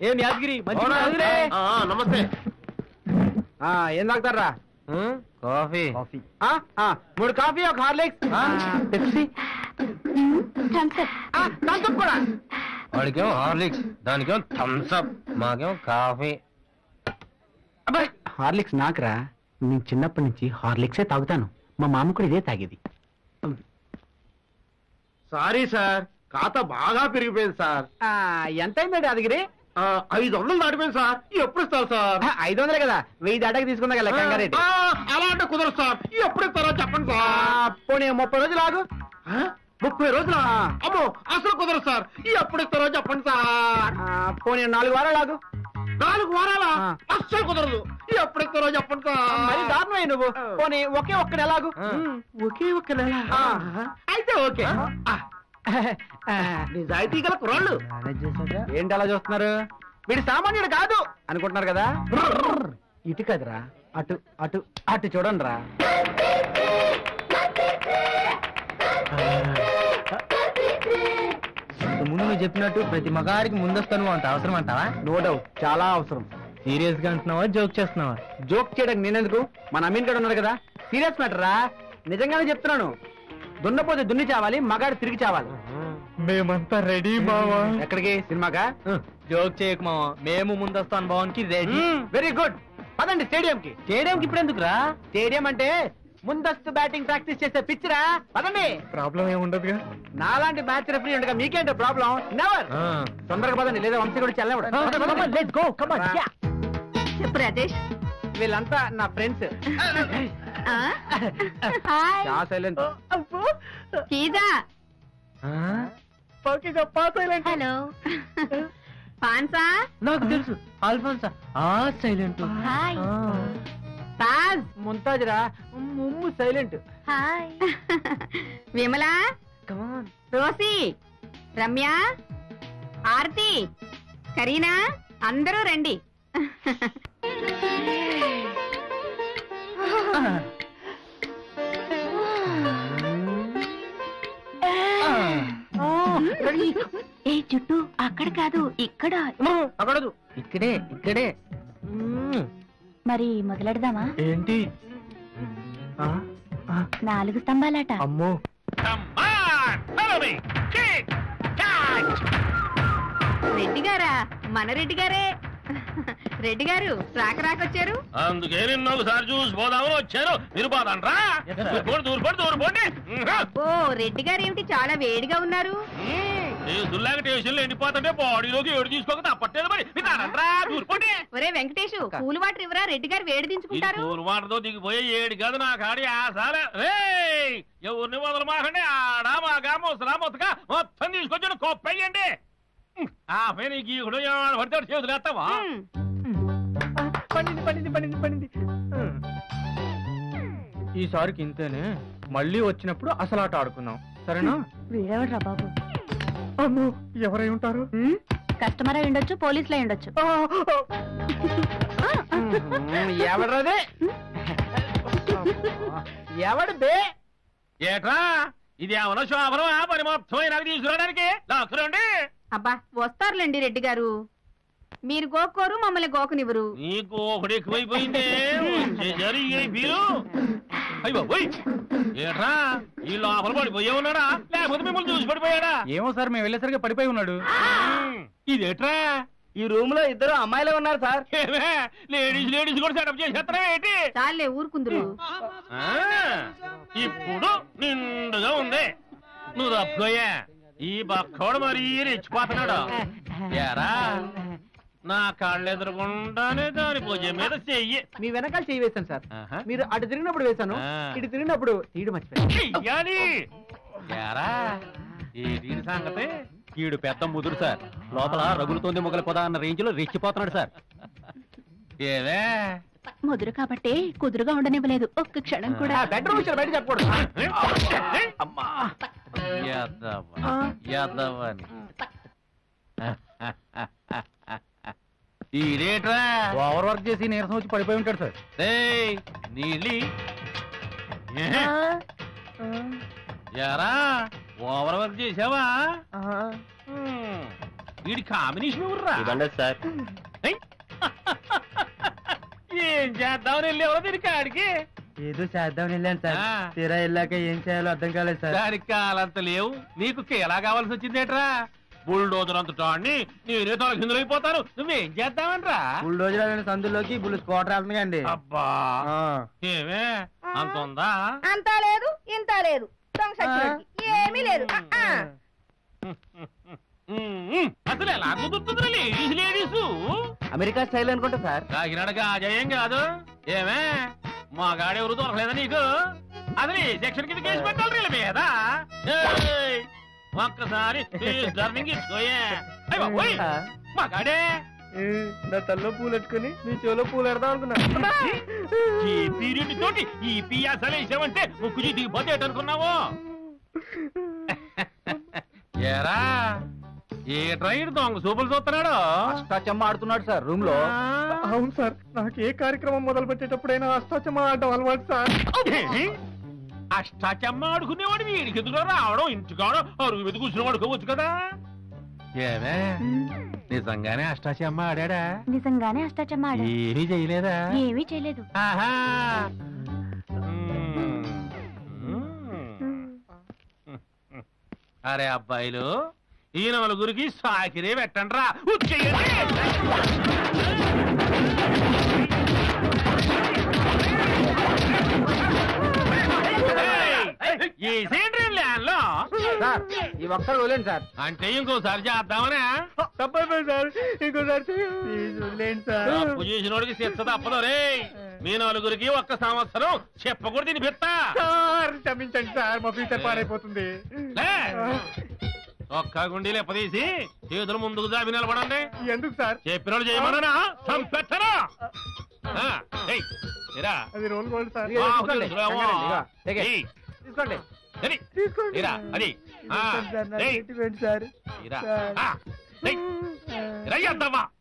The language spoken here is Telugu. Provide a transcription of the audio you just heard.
ఏం యాదగిరి నమస్తే. ఏం తాగుతారా? Coffee. 3 coffee, 1 Horlicks, Pepsi, Thums Up కూడా. వాడికేమో హార్లిక్స్, దానికేమో థమ్సప్, మాకేమో కాఫీ. అబ్బాయి హార్లిక్స్ నాకురా. నేను చిన్నప్పటి నుంచి హార్లిక్సే తాగుతాను. మా మామ కూడా ఇదే తాగేది. సారీ సార్, ఖాతా బాగా పెరిగిపోయింది సార్. ఎంతైందండి యాదగిరి? 500 దాటిపోయింది సార్. ఎప్పుడు ఇస్తారు సార్? 500 కదా, 1000 దాటాకి తీసుకున్నా కదా కంగారెడ్డి. అలా అంటే కుదరదు సార్. ఎప్పుడు ఇస్తారో చెప్పండి సార్. పోనీ 30 రోజులు ఆగు. 30 రోజులా? అమ్మో, అసలు కుదరదు సార్. ఎప్పుడు ఇస్తారో చెప్పండి సార్. పోనీ 4 వారాలు ఆగు. 4 వారాలా? అస్సలు కుదరదు. ఎప్పుడు ఇస్తారో చెప్పండి సార్. మరి దారుణమే నువ్వు. పోనీ ఒకే ఒక్క నెల ఆగు. ఒకే ఒక్క నెల అయితే ఓకే. నిజాయితీ గల కుర్రాళ్ళు. ఏంటి అలా చూస్తున్నారు? వీడి సామాన్యుడు కాదు అనుకుంటున్నారు కదా. ఇటు కదరా, అటు అటు అటు చూడండి రా. ముందు నువ్వు చెప్పినట్టు ప్రతి మగాడికి ముందొస్తాను అంత అవసరం అంటావా? నో డౌట్, చాలా అవసరం. సీరియస్ గా అంటున్నావా, జోక్ చేస్తున్నావా? జోక్ చేయడానికి నేనెందుకు? మన అమీన్ గడు ఉన్నారు కదా. సీరియస్ మ్యాటర్ రా, నిజంగానే చెప్తున్నాను. దున్నపోతే దున్ని చావాలి, మగాడు తిరిగి చావాలి. మేమంతా రెడీ మావా. ఎక్కడికి? సినిమాగా? జోక్ చేయకు మావా, మేము ముందొస్తాను భవన్ కి రెడీ. వెరీ గుడ్, పదండి స్టేడియం కి. స్టేడియం కి ఇప్పుడు ఎందుకు రా? స్టేడియం అంటే ముందస్తు బ్యాటింగ్ ప్రాక్టీస్ చేసే పిచ్ రా. పదండి. ప్రాబ్లం ఏముండదుగా. నాలాంటి మ్యాచ్ రెఫరీ ఉండగా మీకేంటో ప్రాబ్లం? నెవర్. తొందరగా పదండి, లేదా వంశీ కూడా చెల్లవడు. Let's go, come on. చెప్పు రాజేష్. వీళ్ళంతా నా ఫ్రెండ్స్. సైలెంట్. కీదా. హలో పాన్సా. నాకు తెలుసు, ఆల్ఫాన్సా. సైలెంట్. హాయ్ తాజ్. ముంతాజ్ రా, Mummu silent. Hi Vimala, Rosie, Ramya, Aarti, Kareena, అందరూ రండి. ఏ చుట్టూ అక్కడ కాదు, ఇక్కడ. అక్కడదు, ఇక్కడే ఇక్కడే. మరి మొదలెడదామా? ఏంటి? 4 స్తంభాలాట. అమ్మో. రెడ్డి గారా? మన రెడ్డి గారే. రెడ్డి గారు రాకొచ్చారు. అందుకే నిన్న ఒకసారి చూసి పోదామని వచ్చాను. మీరు పోదండ్రా. ఓ రెడ్డి గారు ఏమిటి చాలా వేడిగా ఉన్నారు? దుల్లాగా స్టేషన్ లో ఎండిపోతుంటే బాడీలోకి ఏడు తీసుకోక తప్పట్లేదు. మరి ఒరే వెంకటేష్, కూల్ వాటర్ ఇవ్వరా, రెడ్డి గారు వేడి దించుకుంటారు. కూల్ వాటర్ తో దిగిపోయే ఏడు కాదు నా కాడి ఆసాలే. ఎవరిని వదలు మాకండి. ఆడా మాగా ముసలా మొత్తగా మొత్తం తీసుకొచ్చాను. కొప్పయ్యండి. ఆ పైన గీకుడు పడితే చేతులు ఎత్తావా? పండింది. ఈసారికి ఇంతేనే. మళ్ళీ వచ్చినప్పుడు అసలు ఆట ఆడుకుందాం, సరేనా? వీడెవడ్రా బాబు? అమ్మో, ఎవరై ఉంటారు? కస్టమర్ అయి ఉండొచ్చు, పోలీసులు అయి ఉండొచ్చు. ఎవడదే? ఎవడు బే? ఏట్రా ఇది ఏమన్నా శోభనమా? పని మొత్తం నాకు తీసుకురావడానికి లాక్కురండి. అబ్బా వస్తారులేండి రెడ్డి గారు. మీరు గోకోరు, మమ్మల్ని గోకనివ్వరు. నీ గోకుడు ఎక్కువైపోయిందే. మీరు ఏట్రా ఈ లోపల పడిపోయే ఉన్నాడా, లేకపోతే మిమ్మల్ని చూసి పడిపోయాడా? ఏమో సార్, మేము వెళ్ళేసరికి పడిపోయి ఉన్నాడు. ఇదేట్రా? ఈ రూమ్ లో 2 అమ్మాయిలే ఉన్నారు సార్. లేడీస్ కూడా సెటప్ చేసేస్తారా ఏంటి? చాలే ఊరుకుందరు. ఇప్పుడు నిండుగా ఉంది. నువ్వు తప్పుకోయా. ఈ బక్కోడు మరీ రెచ్చిపోతున్నాడు. ఎరా నా కాళ్ళు ఎదురుకుండానే దాని భుజం మీద చెయ్యి. మీ వెనకాల చెయ్యి వేశాను సార్. మీరు అటు తిరిగినప్పుడు వేశాను, ఇటు తిరిగినప్పుడు తీయడం మర్చిపోయాను. ఎరా ఈ సంగతి? ఈడు పెద్ద ముదురు సార్. లోపల రగులుతోంది మొగలి పొద అన్న రేంజ్ లో రెచ్చిపోతున్నాడు సార్. ఏవే ముదురు కాబట్టి కుదురుగా ఉండనివ్వలేదు ఒక్క క్షణం కూడా. బెడ్రూమ్ విషయం బయట చెప్పకూడదు. ఈడేట్రా ఓవర్ వర్క్ చేసి నీరసం వచ్చి పడిపోయి ఉంటాడు సార్. నీళ్ళి ఎరా ఓవర్ వర్క్ చేసావా? వీడి కాంబినేషన్ ఎవర్రా సార్ ఏం చేద్దామని వెళ్ళేవో దీనికి ఆడికి ఏదో చేద్దాం వెళ్ళాను సార్ తీరా వెళ్ళాక ఏం చేయాలో అర్థం కాలేదు సార్ దానికి కాలంత లేవు నీకు ఎలా కావాల్సి వచ్చిందేట్రా బుల్డోజర్ అంత టాన్ని నేనే తన కిందలైపోతాను నువ్వేం చేద్దామనరా బుల్డోజర్ సందులోకి బుల్ స్క్వాటర్ వెళ్తున్నాయండి అబ్బా ఏమే అంత ఉందా అంత లేదు ఇంత లేదు ఏమీ లేదు అసలు ఎలా కుదురుతుంది లేడీస్ అమెరికా స్టైల్ అనుకుంటా సార్ కాకినాడగా అజయం కాదు ఏమే మా గాడెవరు దొరకలేదా నీకు అసలు ఏ సెక్షన్ కింద కేసు పెట్టాలి రీళ్ళ మీద ఒక్కసారి టర్నింగ్ ఇచ్చుకోయే మా గాడే నా తల్లో పూలు పెట్టుకుని నీ చెవులో పూలు పెడదాం అనుకున్నా ఈ పీరియడ్ తోటి ఈ పియాసలు వేసామంటే ముక్కు దిగిపోతే అనుకున్నావు ఏరా ఏ ట్రైన్ దొంగ సూపులు చూస్తున్నాడు అష్టాచమ్మ ఆడుతున్నాడు సార్ రూమ్ లో అవును సార్ నాకు ఏ కార్యక్రమం మొదలు పెట్టేటప్పుడైనా అష్టాచమ్మ ఆడటం అలవాటు సార్ అష్టాచమ్మ ఆడుకునేవాడు వీడికి ఎదురు రావడం ఇంటికాడ అరుగు మీద కూర్చుని వాడుకోవచ్చు కదా ఏమే నిజంగానే అష్టాచమ్మ ఆడా నిజంగానే అష్టాచమ్మ ఏమీ చేయలేదా ఏమీ చేయలేదు ఆహా అరే అబ్బాయిలు ఈ నలుగురికి సాకిరే పెట్టండి రా ఈ ఒక్కరు వదిలేండి సార్ అంటే ఇంకోసారి చేద్దామనే తప్పైపోయింది సార్ ఇంకోసారి వదిలేండి సార్ తప్పు చేసినోడికి శిక్ష తప్పదు రే మీ నలుగురికి ఒక్క సంవత్సరం చెప్పకూడదు దీని పెత్తా సార్ క్షమించండి సార్ మా ఫ్యూచర్ పాడైపోతుంది ఒక్క గుండీ లెప్పదీసి చేతులు ముందుకు జాబి నిలబడండి ఎందుకు సార్ చెప్పినోడు చేయమన్నా చంపెట్టరా అది రోల్ గోల్డ్ సార్ తీసుకోండి అది సార్